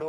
2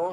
2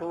2